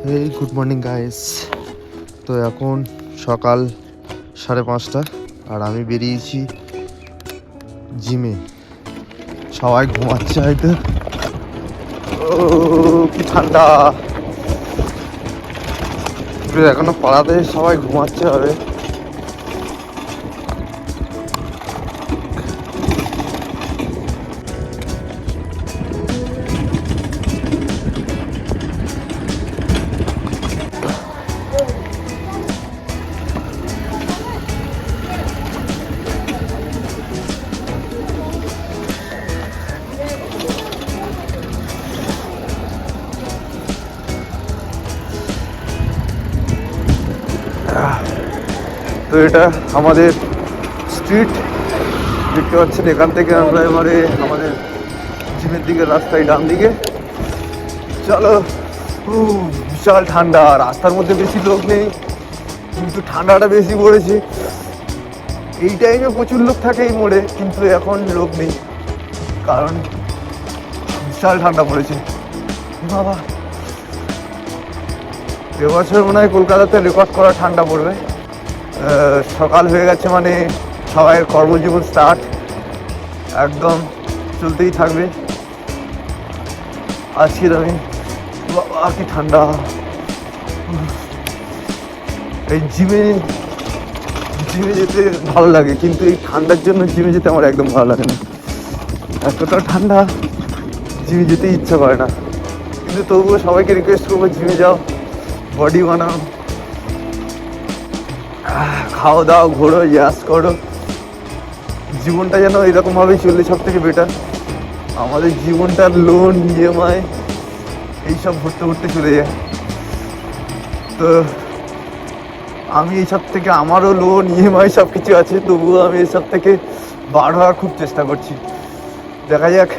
এই good morning guys. তো এখন সকাল 5:30 আর আমি বেরিয়েছি জিমে। সবাই ঘুমাচ্ছে হয়তো। ও কি ঠান্ডা, এখনো পাড়াতে সবাই ঘুমাচ্ছে হবে। তো এটা আমাদের স্ট্রিট, দেখতে পাচ্ছেন। এখান থেকে আমরা এবারে আমাদের জিমের দিকে রাস্তায় ডান দিকে চলো। বিশাল ঠান্ডা, রাস্তার মধ্যে বেশি লোক নেই কিন্তু ঠান্ডাটা বেশি পড়েছে। এই টাইমে প্রচুর লোক থাকে এই মোড়ে, কিন্তু এখন লোক নেই কারণ বিশাল ঠান্ডা পড়েছে। বাবা, এবছর মনে হয় কলকাতাতে রেকর্ড করা ঠান্ডা পড়বে। সকাল হয়ে গেছে মানে সবাইয়ের কর্মজীবন স্টার্ট, একদম চলতেই থাকবে। আজকের আমি বাবা কি ঠান্ডা। এই জিমে যেতে ভালো লাগে কিন্তু এই ঠান্ডার জন্য জিমে যেতে আমার একদম ভালো লাগে না। এতটা ঠান্ডা জিমে যেতেই ইচ্ছা করে না, কিন্তু তবুও সবাইকে রিকোয়েস্ট করবো জিমে যাও, বডি বানাও, খাও দাও, ঘোরো, ইয়াস করো। জীবনটা যেন এরকমভাবেই চললে সব থেকে বেটার। আমাদের জীবনটার লোন, ইএমআই এইসব ঘুরতে ঘুরতে চলে যায়। তো আমি এইসব থেকে, আমারও লোন ইএমআই সব কিছু আছে, তবুও আমি এইসব থেকে বার হওয়ার খুব চেষ্টা করছি। দেখা যাক,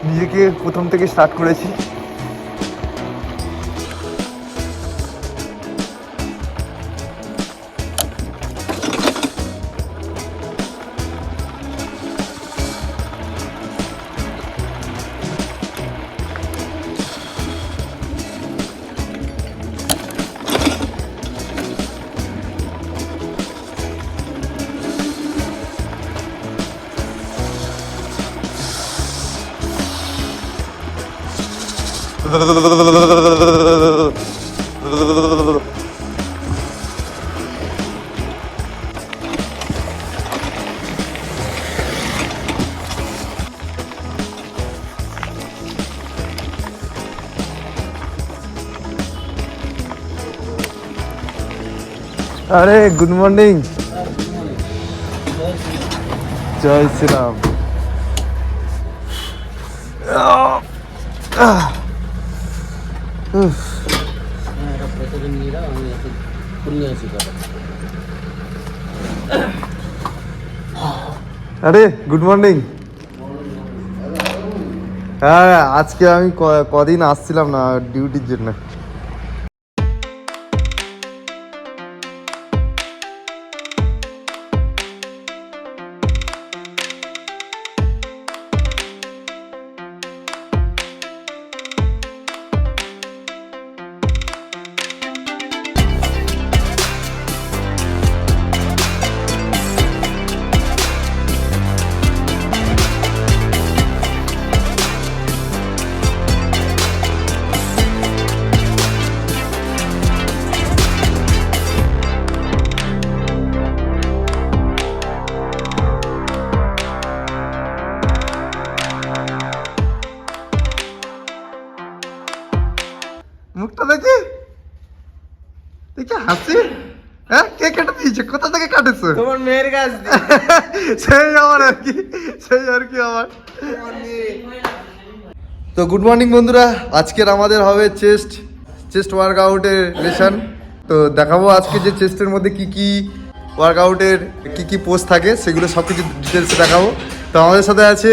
নিজেকে প্রথম থেকে স্টার্ট করেছি। আরে গুড মর্নিং, জয় শ্রীরাম। আরে গুড মর্নিং। হ্যাঁ, আজকে আমি কদিন আসছিলাম না ডিউটির জন্য। মুখটা দেখি দেখি হাসি। হ্যাঁ, কে কেটে দিয়েছে? কোথা থেকে কাটেছো? তোমার মেয়ের কাছ সেই আমার আর কি, আমার। তো গুড মর্নিং বন্ধুরা, আজকের আমাদের হবে চেস্ট ওয়ার্কআউটের লেসন। তো দেখাবো আজকে যে চেস্টের মধ্যে কি কি ওয়ার্কআউটের কি পোজ থাকে, সেগুলো সব কিছু ডিটেলসে দেখাবো। তো আমাদের সাথে আছে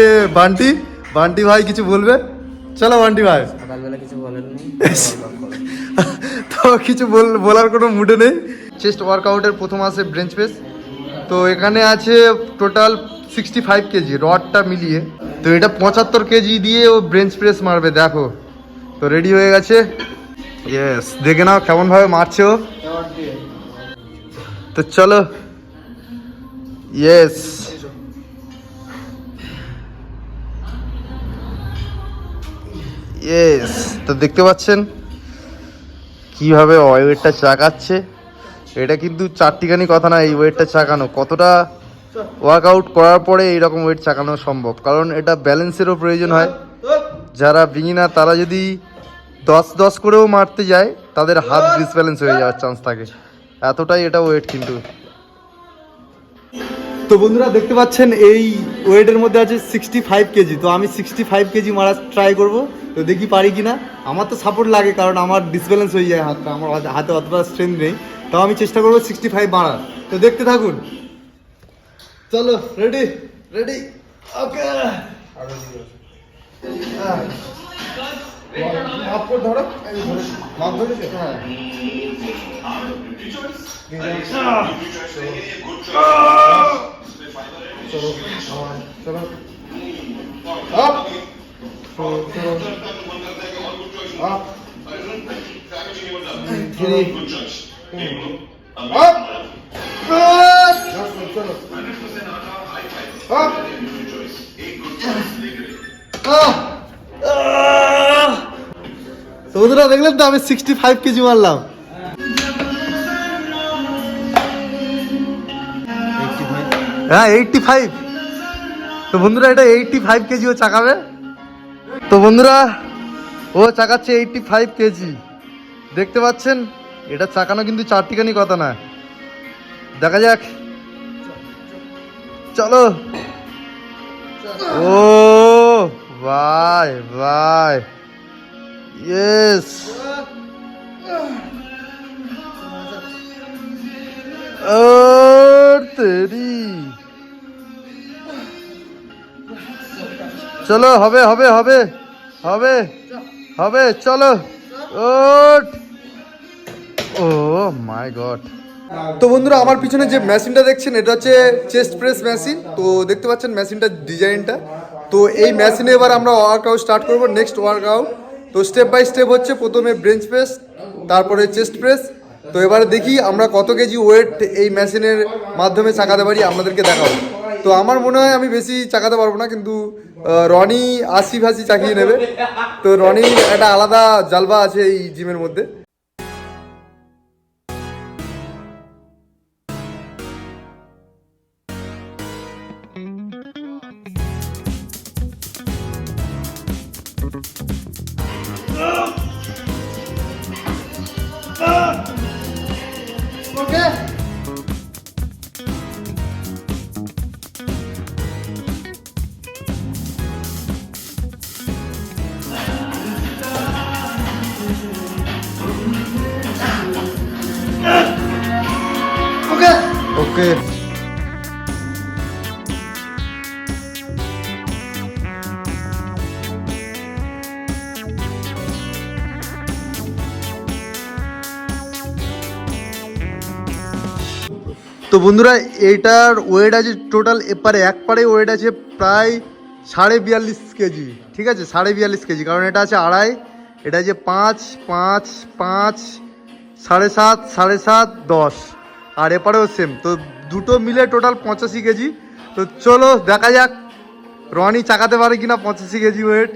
বান্টি ভাই, কিছু বলবে? চলো বান্টি ভাই। সকালবেলা কিছু বলেননি তো কিছু বলার কোনো মুডে নেই। চেস্ট ওয়ার্কআউটের প্রথম আছে ব্রেঞ্চ প্রেস। তো এখানে আছে টোটাল 65 কেজি রডটা মিলিয়ে। তো এটা 75 কেজি দিয়ে ও ব্রেঞ্চ প্রেস মারবে, দেখো। তো রেডি হয়ে গেছে, ইয়েস, দেখে নাও কেমন ভাবে মারছে ও। তো চলো, ইয়েস, ইয়েস। তো দেখতে পাচ্ছেন কিভাবে ওয়েটটা চাকাচ্ছে। এটা কিন্তু চারটিখানি কথা না, এই ওয়েটটা চাকানো কতটা ওয়ার্কআউট করার পরে এইরকম ওয়েট চাকানো সম্ভব, কারণ এটা ব্যালেন্সেরও প্রয়োজন হয়। যারা বিগিনার তারা যদি 10-10 করেও মারতে যায় তাদের হাত ডিসব্যালেন্স হয়ে যাওয়ার চান্স থাকে, এতটাই এটা ওয়েট কিন্তু। তো বন্ধুরা দেখতে পাচ্ছেন এই ওয়েটের মধ্যে আছে 65 কেজি। তো আমি 65 কেজি মারার ট্রাই করব, তো দেখি পারি কিনা। আমার তো সাপোর্ট লাগে কারণ আমার ডিসব্যালেন্স হয়ে যায় হাতটা, আমার হাতে অতটা স্ট্রেংথ নেই। তাও আমি চেষ্টা করবো 65 মারার। তো দেখতে থাকুন, চলো, রেডি রেডি, ওকে। ধরো, মাপ ধরেছে, হ্যাঁ। চলো, চলো, আপ, চলো, আপ, 3, আপ, চলো, আপ, তো বন্ধুরা দেখলেন তো আমি 65 কেজি মারলাম। হ্যাঁ 85। তো বন্ধুরা এটা 85 কেজি ও চাকাবে। তো বন্ধুরা ও চাকাচ্ছে 85 কেজি, দেখতে পাচ্ছেন। এটা চাকানো কিন্তু চারটিখানি কথা না, দেখা যাক, চলো। ও ভাই ভাই, ইয়েস, ও তেরি, চলো, হবে হবে হবে হবে হবে, চলো, ও মাই গড। তো বন্ধুরা আমার পিছনে যে মেশিনটা দেখছেন এটা হচ্ছে চেস্ট প্রেস মেশিন। তো দেখতে পাচ্ছেন মেশিনটার ডিজাইনটা। তো এই মেশিনে এবার আমরা ওয়ার্কআউট স্টার্ট করবো, নেক্সট ওয়ার্কআউট। তো স্টেপ বাই স্টেপ হচ্ছে, প্রথমে বেঞ্চ প্রেস, তারপরে চেস্ট প্রেস। তো এবারে দেখি আমরা কত কেজি ওয়েট এই মেশিনের মাধ্যমে চাকাতে পারি, আপনাদেরকে দেখাবো। তো আমার মনে হয় আমি বেশি চাকাতে পারবো না, কিন্তু রনি 80-80 চাকিয়ে নেবে। তো রনি একটা আলাদা জালবা আছে এই জিমের মধ্যে। Okay. Okay. তো বন্ধুরা এটার ওয়েট আছে টোটাল, এক পারে ওয়েট আছে প্রায় 42.5 কেজি। ঠিক আছে, 42.5 কেজি, কারণ এটা আছে 2.5, এটা আছে 5, 5, 5, 7.5, 7.5, 10, আর এপারেও সেম। তো দুটো মিলে টোটাল 85 কেজি। তো চলো দেখা যাক রনি চাকাতে পারে কিনা 85 কেজি ওয়েট।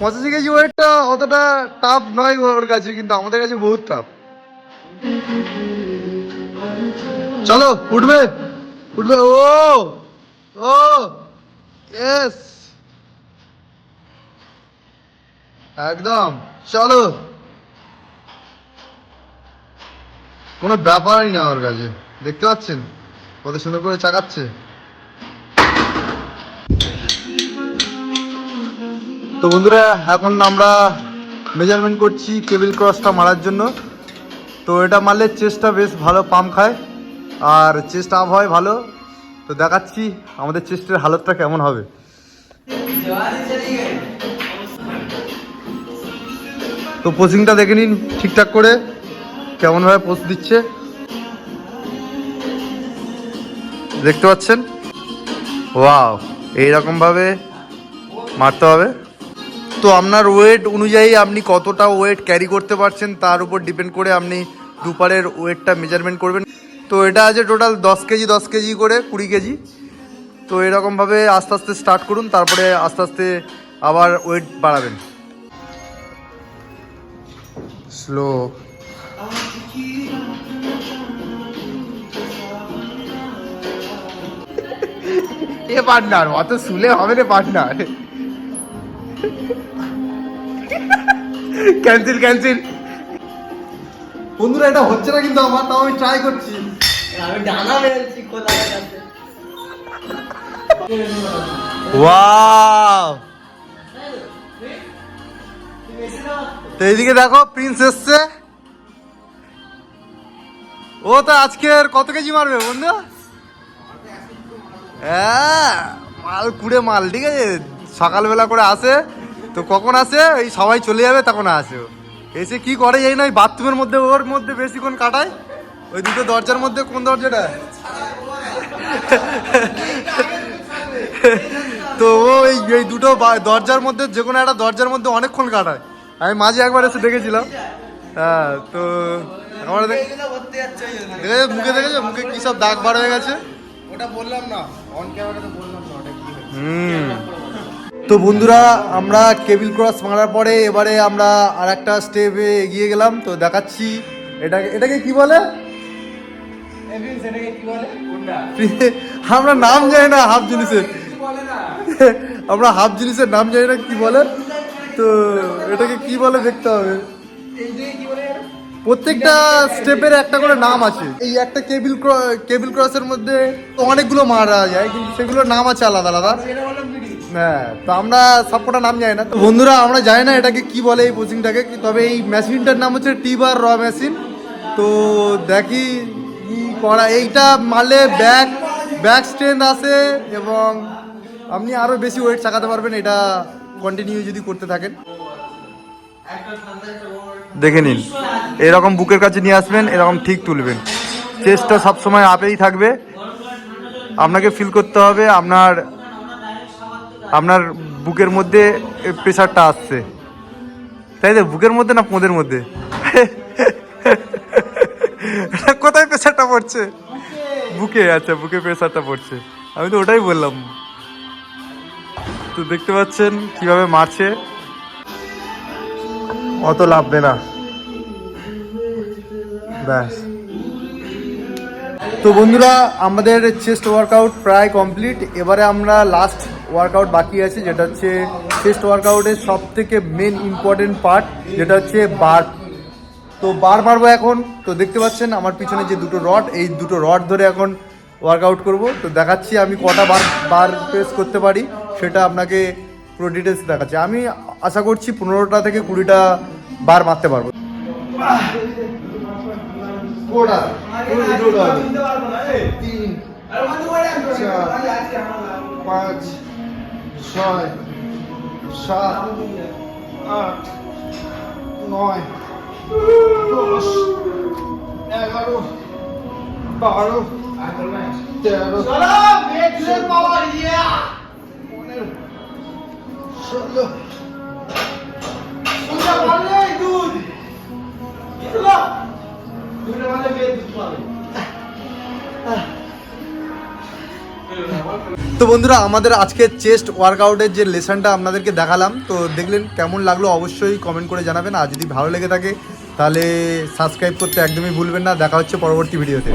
85 কেজি ওয়েটটা অতটা টাফ নয় ওর কাছে, কিন্তু আমাদের কাছে বহুত টাফ। চলো, উঠবে উঠবে, ও ইয়েস, একদম, চলো, কোনো ব্যাপারই না ওর কাছে। দেখতে পাচ্ছেন কত সুন্দর করে চাকাচ্ছে। তো বন্ধুরা এখন আমরা মেজারমেন্ট করছি কেবিল ক্রসটা মারার জন্য। তো এটা মারলে চেস্টটা বেশ ভালো পাম্প খায় আর চেস্ট আপ হয় ভালো। তো দেখাচ্ছি আমাদের চেস্টের হালতটা কেমন হবে। তো পোজিংটা দেখে নিন ঠিকঠাক করে কেমনভাবে পোজ দিচ্ছে, দেখতে পাচ্ছেন। ওয়াও, এইরকমভাবে মারতে হবে। তো আপনার ওয়েট অনুযায়ী আপনি কতটা ওয়েট ক্যারি করতে পারছেন তার উপর ডিপেন্ড করে আপনি দুপারের ওয়েটটা মেজারমেন্ট করবেন। তো এটা আছে টোটাল 10 কেজি করে 20 কেজি। তো এরকমভাবে আস্তে আস্তে স্টার্ট করুন, তারপরে আস্তে আস্তে আবার ওয়েট বাড়াবেন। স্লো। এ পার্টনার অত শুলে হবে রে পার্টনার। ক্যান্সেল। বন্ধুরা এটা হচ্ছে না কিন্তু আমার, তাও আমি ট্রাই করছি। আমি ডানা মেলছি খোলা আছে। ওয়াও! তো এইদিকে দেখো প্রিন্স এসছে। ও তো আজকের কত কেজি মারবে বন্ধু? হ্যাঁ মাল কুড়ে মাল, ঠিক আছে। সকালবেলা করে আসে, তো কখন আসে এই সবাই চলে যাবে তখন আসে। ও এসে কি করে এই নয়, বাথরুমের মধ্যে ওর মধ্যে বেশিক্ষণ কাটায়। ওই দুটো দরজার মধ্যে কোন দরজাটা? তো ও এই দুটো দরজার মধ্যে যে কোনো একটা দরজার মধ্যে অনেকক্ষণ কাটায়। আমি মাঝে একবার এসে দেখেছিলাম। হ্যাঁ, তো আমার মুখে দেখেছো, মুখে কি সব দাগ বার হয়ে গেছে। ওটা বললাম না, অন ক্যামেরাতে বললাম না ওটা কি তো বন্ধুরা আমরা কেবিল ক্রস মারার পরে এবারে আমরা আর একটা স্টেপে এগিয়ে গেলাম। তো দেখাচ্ছি এটাকে কি বলে। সেটাকে কি বলে? আমরা নাম জানি না হাফ জিনিসের, আমরা হাফ জিনিসের নাম জানি না কি বলে। তো এটাকে কি বলে দেখতে হবে। প্রত্যেকটা স্টেপের একটা করে নাম আছে। এই একটা কেবিল ক্রসের মধ্যে অনেকগুলো মারা যায়, কিন্তু সেগুলোর নাম আছে আলাদা আলাদা। হ্যাঁ, তো আমরা সবকটা নাম জানি না। তো বন্ধুরা আমরা জানি না এটাকে কি বলে এই পোজিংটাকে, তবে এই মেশিনটার নাম হচ্ছে টি-বার র মেশিন। তো দেখি কি করা। এইটা মারলে ব্যাক স্ট্রেন্থ আসে এবং আপনি আরও বেশি ওয়েট চাকাতে পারবেন এটা কন্টিনিউ যদি করতে থাকেন। দেখে নিন, এরকম বুকের কাছে নিয়ে আসবেন, এরকম ঠিক তুলবেন। চেস্টটা সবসময় আপেই থাকবে। আপনাকে ফিল করতে হবে আপনার বুকের মধ্যে প্রেশারটা আসছে, তাই তো? বুকের মধ্যে না পোঁদের মধ্যে? কোথায় প্রেশারটা পড়ছে? বুকে। আচ্ছা, বুকে প্রেশারটা পড়ছে, আমি তো ওটাই বললাম। তো দেখতে পাচ্ছেন কিভাবে মারছে, অত লাভবে না, ব্যাস। তো বন্ধুরা আমাদের চেস্ট ওয়ার্কআউট প্রায় কমপ্লিট। এবারে আমরা লাস্ট ওয়ার্কআউট বাকি আছে, যেটা হচ্ছে চেস্ট ওয়ার্কআউটের সব থেকে মেন ইম্পর্টেন্ট পার্ট, যেটা হচ্ছে বার। তো বার মারবো এখন। তো দেখতে পাচ্ছেন আমার পিছনে যে দুটো রড, এই দুটো রড ধরে এখন ওয়ার্কআউট করব। তো দেখাচ্ছি আমি কটা বার প্রেস করতে পারি, সেটা আপনাকে পুরো ডিটেলস দেখাচ্ছি। আমি আশা করছি 15টা থেকে 20টা বার মারতে পারবো। 3 4 5 6 7 8 9 10 11 12 13 তো বন্ধুরা আমাদের আজকে চেস্ট ওয়ার্কআউটের যে লেসনটা আপনাদেরকে দেখালাম, তো দেখলেন কেমন লাগলো অবশ্যই কমেন্ট করে জানাবেন। আর যদি ভালো লেগে থাকে তাহলে সাবস্ক্রাইব করতে একদমই ভুলবেন না। দেখা হচ্ছে পরবর্তী ভিডিওতে।